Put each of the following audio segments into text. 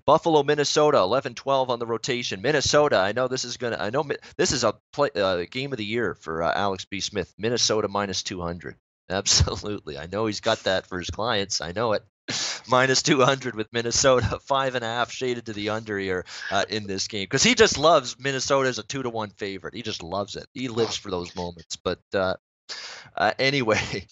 Buffalo, Minnesota, 11-12 on the rotation. Minnesota, I know this is a game of the year for Alex B. Smith. Minnesota minus 200. Absolutely. I know he's got that for his clients. I know it. Minus 200 with Minnesota, 5.5 shaded to the under here in this game because he just loves Minnesota as a 2-1 favorite. He just loves it. He lives for those moments. But anyway,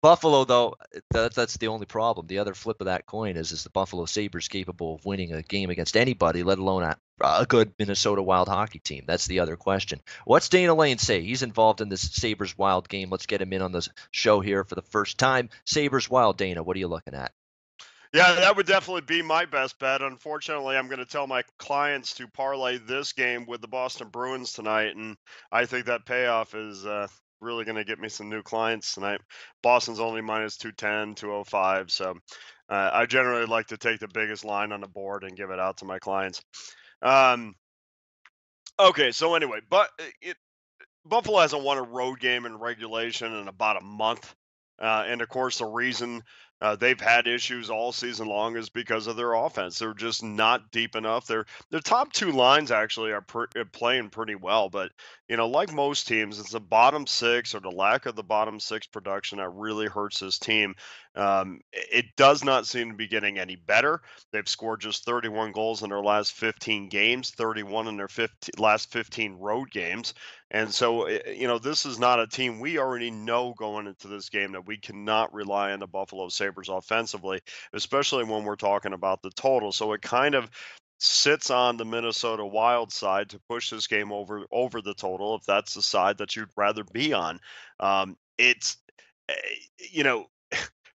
Buffalo, though, that's the only problem. The other flip of that coin is the Buffalo Sabres capable of winning a game against anybody, let alone a good Minnesota Wild hockey team? That's the other question. What's Dana Lane say? He's involved in this Sabres Wild game. Let's get him in on the show here for the first time. Sabres Wild, Dana, what are you looking at? Yeah, that would definitely be my best bet. Unfortunately, I'm going to tell my clients to parlay this game with the Boston Bruins tonight, and I think that payoff is really going to get me some new clients tonight. Boston's only minus 210, 205, so I generally like to take the biggest line on the board and give it out to my clients. Um, okay, so anyway, but Buffalo hasn't won a road game in regulation in about a month. And of course, the reason they've had issues all season long is because of their offense. They're just not deep enough. Their top two lines actually are playing pretty well, but like most teams, it's the bottom six or the lack of the bottom six production that really hurts this team. It does not seem to be getting any better. They've scored just 31 goals in their last 15 games, 31 in their last 15 road games. And so, this is not a team we already know going into this game that we cannot rely on the Buffalo Sabres offensively, especially when we're talking about the total. So it kind of sits on the Minnesota Wild side to push this game over the total if that's the side that you'd rather be on. It's eh, you know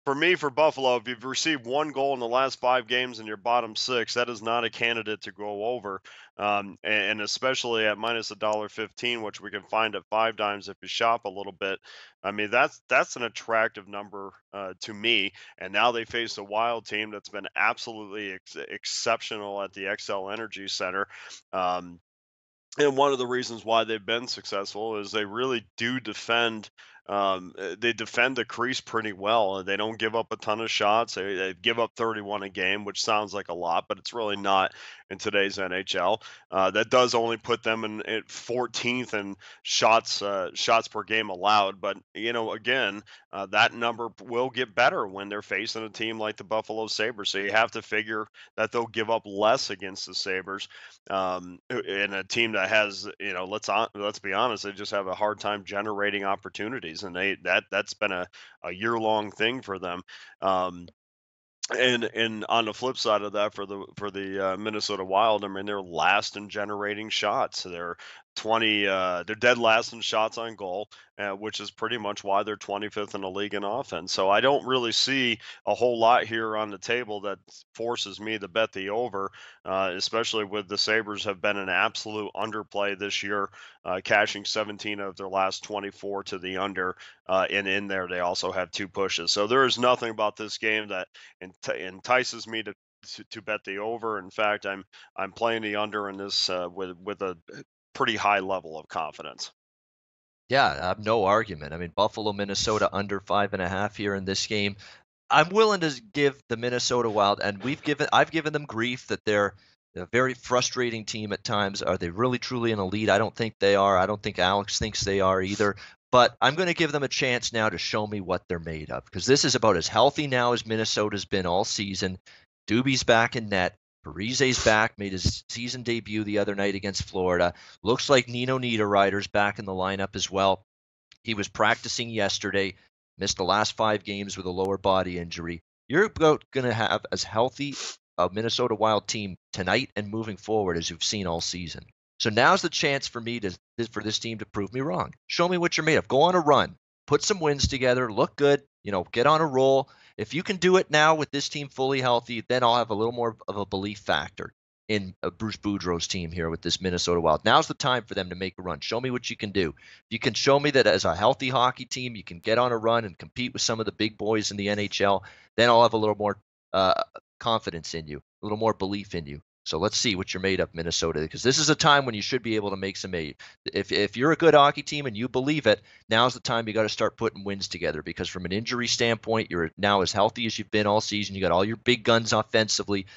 for me, for Buffalo, if you've received one goal in the last 5 games in your bottom six, that is not a candidate to go over. And especially at minus $1.15, which we can find at 5 times if you shop a little bit. I mean, that's an attractive number to me. And now they face a Wild team that's been absolutely exceptional at the XL Energy Center. And one of the reasons why they've been successful is they really do defend. They defend the crease pretty well. They don't give up a ton of shots. They give up 31 a game, which sounds like a lot, but it's really not in today's NHL. That does only put them in at 14th in shots per game allowed. But again, that number will get better when they're facing a team like the Buffalo Sabres. So you have to figure that they'll give up less against the Sabres, in a team that has, let's be honest, they just have a hard time generating opportunities, and that's been a year-long thing for them. And on the flip side of that, for the Minnesota Wild, I mean, they're last in generating shots. They're dead last in shots on goal, which is pretty much why they're 25th in the league in offense. So I don't really see a whole lot here on the table that forces me to bet the over, especially with the Sabres have been an absolute underplay this year, cashing 17 of their last 24 to the under, and in there they also have 2 pushes. So there is nothing about this game that entices me to bet the over. In fact, I'm playing the under in this with a pretty high level of confidence. Yeah, no argument. I mean, Buffalo, Minnesota under 5.5 here in this game. I'm willing to give the Minnesota Wild, and I've given them grief that they're a very frustrating team at times. Are they really truly an elite? I don't think they are. I don't think Alex thinks they are either. But I'm going to give them a chance now to show me what they're made of, because this is about as healthy now as Minnesota's been all season. Doobie's back in net. Parise's back, made his season debut the other night against Florida. Looks like Nino Niederreiter's back in the lineup as well. He was practicing yesterday, missed the last 5 games with a lower body injury. You're going to have as healthy a Minnesota Wild team tonight and moving forward as you've seen all season. So now's the chance for this team to prove me wrong. Show me what you're made of. Go on a run. Put some wins together. Look good. Get on a roll. If you can do it now with this team fully healthy, then I'll have a little more of a belief factor in Bruce Boudreau's team here with this Minnesota Wild. Now's the time for them to make a run. Show me what you can do. If you can show me that as a healthy hockey team, you can get on a run and compete with some of the big boys in the NHL, then I'll have a little more confidence in you, a little more belief in you. So let's see what you're made of, Minnesota, because this is a time when you should be able to make some aid. If you're a good hockey team and you believe it, now's the time you got to start putting wins together, because from an injury standpoint, you're now as healthy as you've been all season. You got all your big guns offensively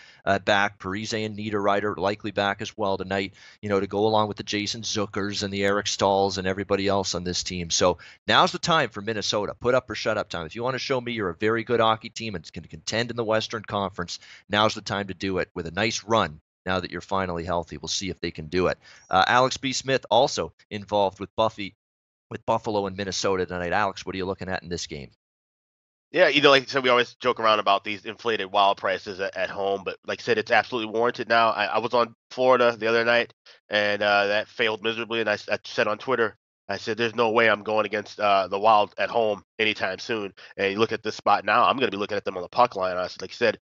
back. Parise and Niederreiter likely back as well tonight, to go along with the Jason Zuckers and the Eric Stahls and everybody else on this team. So now's the time for Minnesota. Put up or shut up time. If you want to show me you're a very good hockey team and can contend in the Western Conference, now's the time to do it with a nice run. Now that you're finally healthy, we'll see if they can do it. Alex B. Smith also involved with Buffalo and Minnesota tonight. Alex, what are you looking at in this game? Yeah, like you said, we always joke around about these inflated wild prices at home, but like I said, it's absolutely warranted now. I was on Florida the other night, and that failed miserably, and I said on Twitter, I said, there's no way I'm going against the Wild at home anytime soon. And you look at this spot now, I'm going to be looking at them on the puck line. Honestly, like I said,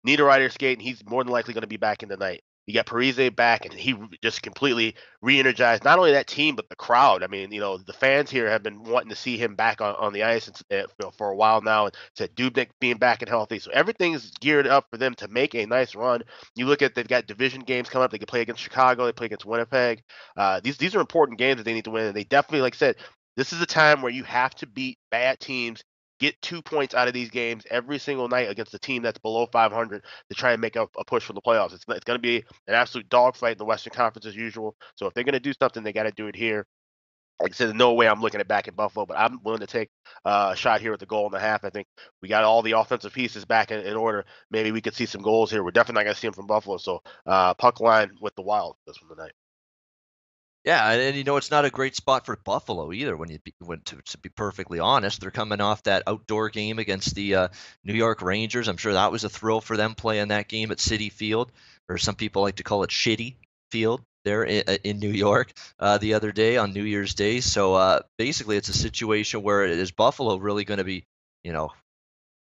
Niederreiter skating, he's more than likely going to be back in tonight. You got Parise back, and he just completely re-energized not only that team but the crowd. I mean, the fans here have been wanting to see him back on the ice for a while now, and said Dubnyk being back and healthy, so everything's geared up for them to make a nice run. You look at, they've got division games coming up. They can play against Chicago. They play against Winnipeg. These are important games that they need to win, and they definitely, like I said, this is a time where you have to beat bad teams. Get 2 points out of these games every single night against a team that's below 500 to try and make a push for the playoffs. It's going to be an absolute dogfight in the Western Conference as usual. So if they're going to do something, they got to do it here. Like I said, there's no way I'm looking at back in Buffalo, but I'm willing to take a shot here at the goal and a half. I think we got all the offensive pieces back in order. Maybe we could see some goals here. We're definitely not going to see them from Buffalo. So puck line with the Wild this one tonight. Yeah, and it's not a great spot for Buffalo either. To be perfectly honest, they're coming off that outdoor game against the New York Rangers. I'm sure that was a thrill for them playing that game at Citi Field, or some people like to call it Shitty Field there in New York the other day on New Year's Day. So basically, it's a situation where is Buffalo really going to be,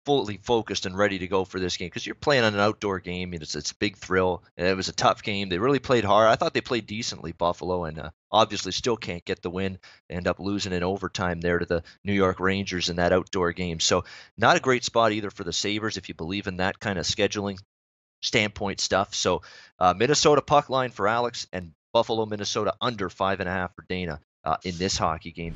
fully focused and ready to go for this game, because you're playing on an outdoor game. It's a big thrill. It was a tough game. They really played hard. I thought they played decently, Buffalo, and obviously still can't get the win. End up losing in overtime there to the New York Rangers in that outdoor game. So not a great spot either for the Sabres if you believe in that kind of scheduling standpoint stuff. So Minnesota puck line for Alex, and Buffalo, Minnesota under 5.5 for Dana in this hockey game.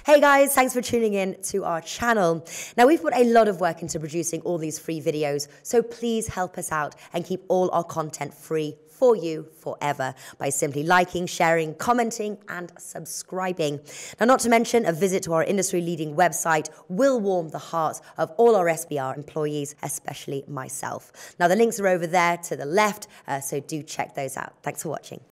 Hey guys, thanks for tuning in to our channel. Now, we've put a lot of work into producing all these free videos, so please help us out and keep all our content free for you forever by simply liking, sharing, commenting, and subscribing. Now, not to mention, a visit to our industry-leading website will warm the hearts of all our SBR employees, especially myself. Now, the links are over there to the left, so do check those out. Thanks for watching.